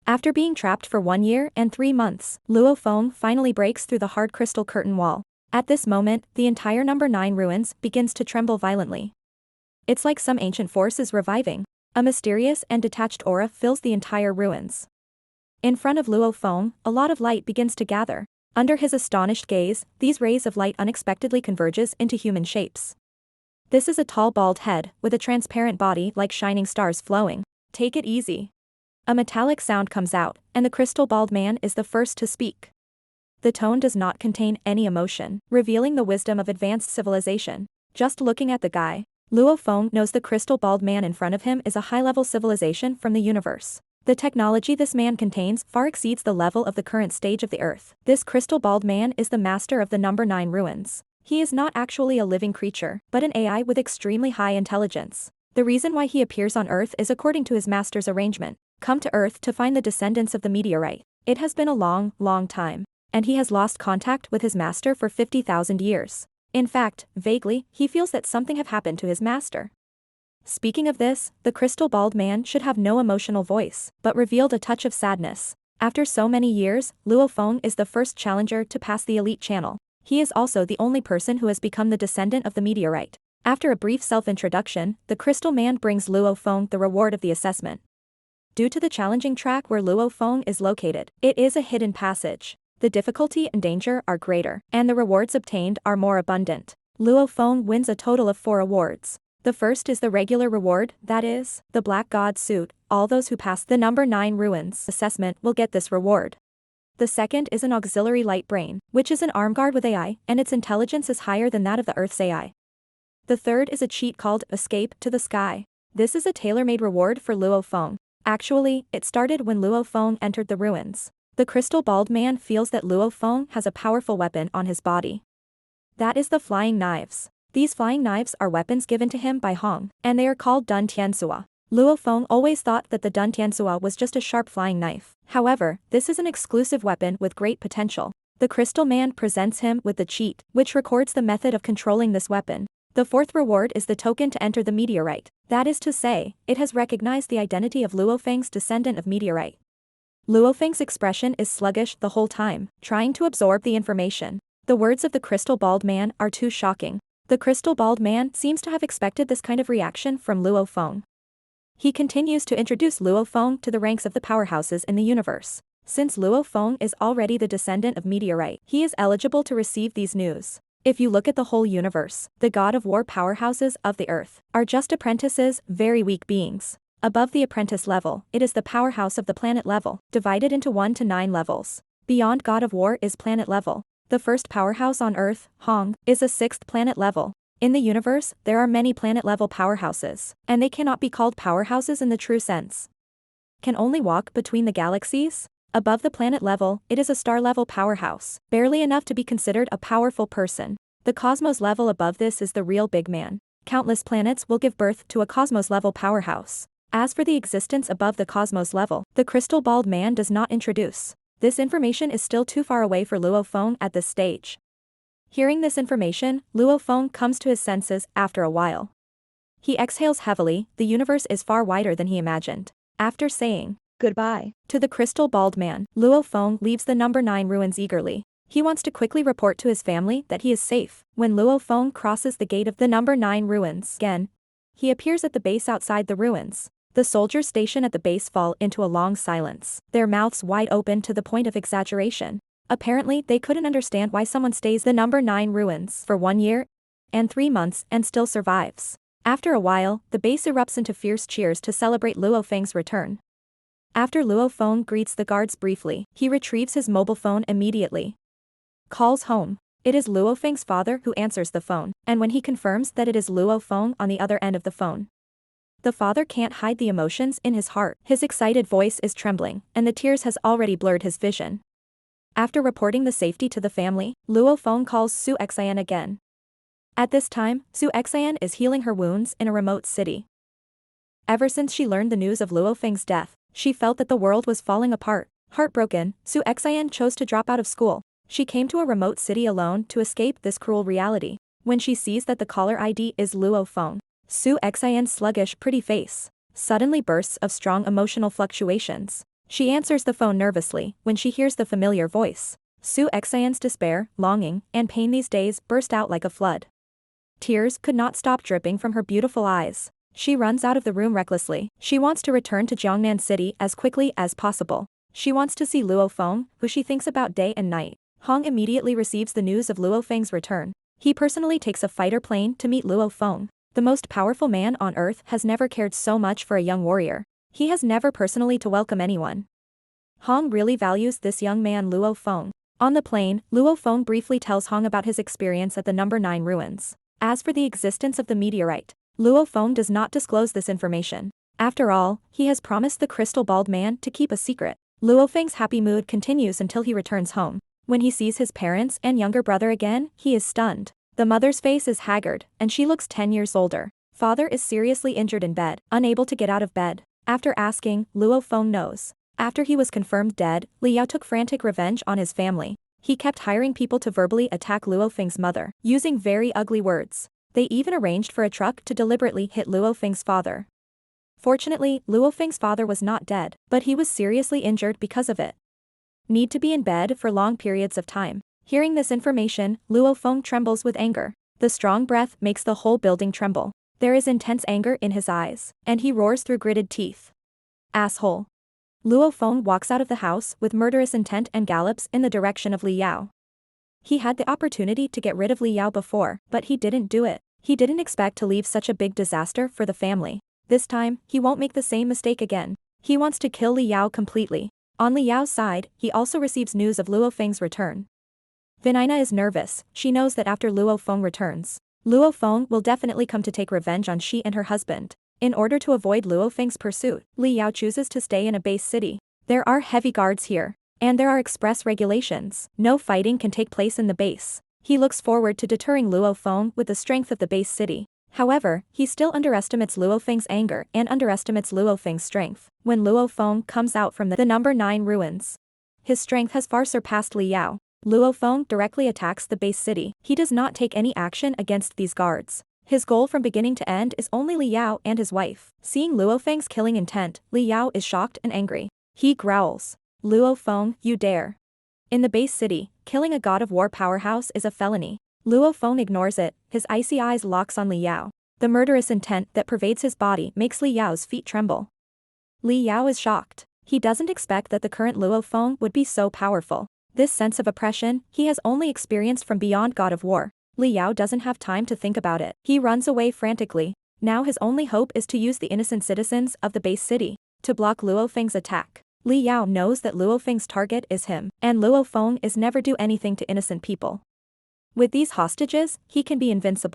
After being trapped for 1 year and 3 months, Luo Feng finally breaks through the hard crystal curtain wall. At this moment, the entire number 9 ruins begins to tremble violently. It's like some ancient force is reviving. A mysterious and detached aura fills the entire ruins. In front of Luo Feng, a lot of light begins to gather. Under his astonished gaze, these rays of light unexpectedly converges into human shapes. This is a tall bald head, with a transparent body like shining stars flowing. Take it easy. A metallic sound comes out, and the crystal bald man is the first to speak. The tone does not contain any emotion, revealing the wisdom of advanced civilization. Just looking at the guy, Luo Feng knows the crystal bald man in front of him is a high-level civilization from the universe. The technology this man contains far exceeds the level of the current stage of the Earth. This crystal bald man is the master of the number 9 ruins. He is not actually a living creature, but an AI with extremely high intelligence. The reason why he appears on Earth is according to his master's arrangement. Come to Earth to find the descendants of the meteorite. It has been a long, long time, and he has lost contact with his master for 50,000 years. In fact, vaguely, he feels that something have happened to his master. Speaking of this, the crystal bald man should have no emotional voice, but revealed a touch of sadness. After so many years, Luo Feng is the first challenger to pass the elite channel. He is also the only person who has become the descendant of the meteorite. After a brief self-introduction, the crystal man brings Luo Feng the reward of the assessment. Due to the challenging track where Luo Feng is located, it is a hidden passage. The difficulty and danger are greater, and the rewards obtained are more abundant. Luo Feng wins a total of 4 awards. The first is the regular reward, that is, the Black God suit. All those who pass the number 9 ruins assessment will get this reward. The second is an auxiliary light brain, which is an arm guard with AI, and its intelligence is higher than that of the Earth's AI. The third is a cheat called Escape to the Sky. This is a tailor-made reward for Luo Feng. Actually, it started when Luo Feng entered the ruins. The crystal bald man feels that Luo Feng has a powerful weapon on his body. That is the flying knives. These flying knives are weapons given to him by Hong, and they are called Dun Tiansua. Luo Feng always thought that the Dun Tiansua was just a sharp flying knife. However, this is an exclusive weapon with great potential. The crystal man presents him with the cheat, which records the method of controlling this weapon. The fourth reward is the token to enter the meteorite. That is to say, it has recognized the identity of Luo Feng's descendant of meteorite. Luo Feng's expression is sluggish the whole time, trying to absorb the information. The words of the crystal bald man are too shocking. The crystal bald man seems to have expected this kind of reaction from Luo Feng. He continues to introduce Luo Feng to the ranks of the powerhouses in the universe. Since Luo Feng is already the descendant of meteorite, he is eligible to receive these news. If you look at the whole universe, the god of war powerhouses of the earth are just apprentices, very weak beings. Above the apprentice level, it is the powerhouse of the planet level, divided into 1 to 9 levels. Beyond god of war is planet level. The first powerhouse on Earth, Hong, is a 6th planet level. In the universe, there are many planet-level powerhouses, and they cannot be called powerhouses in the true sense. Can only walk between the galaxies? Above the planet level, it is a star-level powerhouse, barely enough to be considered a powerful person. The cosmos level above this is the real big man. Countless planets will give birth to a cosmos-level powerhouse. As for the existence above the cosmos level, the crystal bald man does not introduce. This information is still too far away for Luo Feng at this stage. Hearing this information, Luo Feng comes to his senses after a while. He exhales heavily. The universe is far wider than he imagined. After saying goodbye to the crystal bald man, Luo Feng leaves the number 9 ruins eagerly. He wants to quickly report to his family that he is safe. When Luo Feng crosses the gate of the number 9 ruins again, he appears at the base outside the ruins. The soldiers stationed at the base fall into a long silence, their mouths wide open to the point of exaggeration. Apparently, they couldn't understand why someone stays the number 9 ruins for 1 year and 3 months and still survives. After a while, the base erupts into fierce cheers to celebrate Luo Feng's return. After Luo Feng greets the guards briefly, he retrieves his mobile phone immediately. Calls home. It is Luo Feng's father who answers the phone, and when he confirms that it is Luo Feng on the other end of the phone, the father can't hide the emotions in his heart. His excited voice is trembling, and the tears has already blurred his vision. After reporting the safety to the family, Luo Feng calls Su Xian again. At this time, Su Xian is healing her wounds in a remote city. Ever since she learned the news of Luo Feng's death, she felt that the world was falling apart. Heartbroken, Su Xian chose to drop out of school. She came to a remote city alone to escape this cruel reality. When she sees that the caller ID is Luo Feng, Su Xian's sluggish, pretty face suddenly bursts of strong emotional fluctuations. She answers the phone nervously when she hears the familiar voice. Su Xian's despair, longing, and pain these days burst out like a flood. Tears could not stop dripping from her beautiful eyes. She runs out of the room recklessly. She wants to return to Jiangnan City as quickly as possible. She wants to see Luo Feng, who she thinks about day and night. Hong immediately receives the news of Luo Feng's return. He personally takes a fighter plane to meet Luo Feng. The most powerful man on earth has never cared so much for a young warrior. He has never personally to welcome anyone. Hong really values this young man Luo Feng. On the plane, Luo Feng briefly tells Hong about his experience at the number 9 ruins. As for the existence of the meteorite, Luo Feng does not disclose this information. After all, he has promised the crystal bald man to keep a secret. Luo Feng's happy mood continues until he returns home. When he sees his parents and younger brother again, he is stunned. The mother's face is haggard, and she looks 10 years older. Father is seriously injured in bed, unable to get out of bed. After asking, Luo Feng knows. After he was confirmed dead, Li Yao took frantic revenge on his family. He kept hiring people to verbally attack Luo Feng's mother, using very ugly words. They even arranged for a truck to deliberately hit Luo Feng's father. Fortunately, Luo Feng's father was not dead, but he was seriously injured because of it. Need to be in bed for long periods of time. Hearing this information, Luo Feng trembles with anger. The strong breath makes the whole building tremble. There is intense anger in his eyes, and he roars through gritted teeth. Asshole. Luo Feng walks out of the house with murderous intent and gallops in the direction of Li Yao. He had the opportunity to get rid of Li Yao before, but he didn't do it. He didn't expect to leave such a big disaster for the family. This time, he won't make the same mistake again. He wants to kill Li Yao completely. On Li Yao's side, he also receives news of Luo Feng's return. Vinina is nervous. She knows that after Luo Feng returns, Luo Feng will definitely come to take revenge on she and her husband. In order to avoid Luo Feng's pursuit, Li Yao chooses to stay in a base city. There are heavy guards here, and there are express regulations. No fighting can take place in the base. He looks forward to deterring Luo Feng with the strength of the base city. However, he still underestimates Luo Feng's anger and underestimates Luo Feng's strength. When Luo Feng comes out from the number 9 ruins, his strength has far surpassed Li Yao. Luo Feng directly attacks the base city. He does not take any action against these guards. His goal from beginning to end is only Li Yao and his wife. Seeing Luo Feng's killing intent, Li Yao is shocked and angry. He growls. Luo Feng, you dare. In the base city, killing a god of war powerhouse is a felony. Luo Feng ignores it, his icy eyes locks on Li Yao. The murderous intent that pervades his body makes Li Yao's feet tremble. Li Yao is shocked. He doesn't expect that the current Luo Feng would be so powerful. This sense of oppression, he has only experienced from beyond God of War. Li Yao doesn't have time to think about it. He runs away frantically. Now his only hope is to use the innocent citizens of the base city to block Luo Feng's attack. Li Yao knows that Luo Feng's target is him, and Luo Feng is never do anything to innocent people. With these hostages, he can be invincible.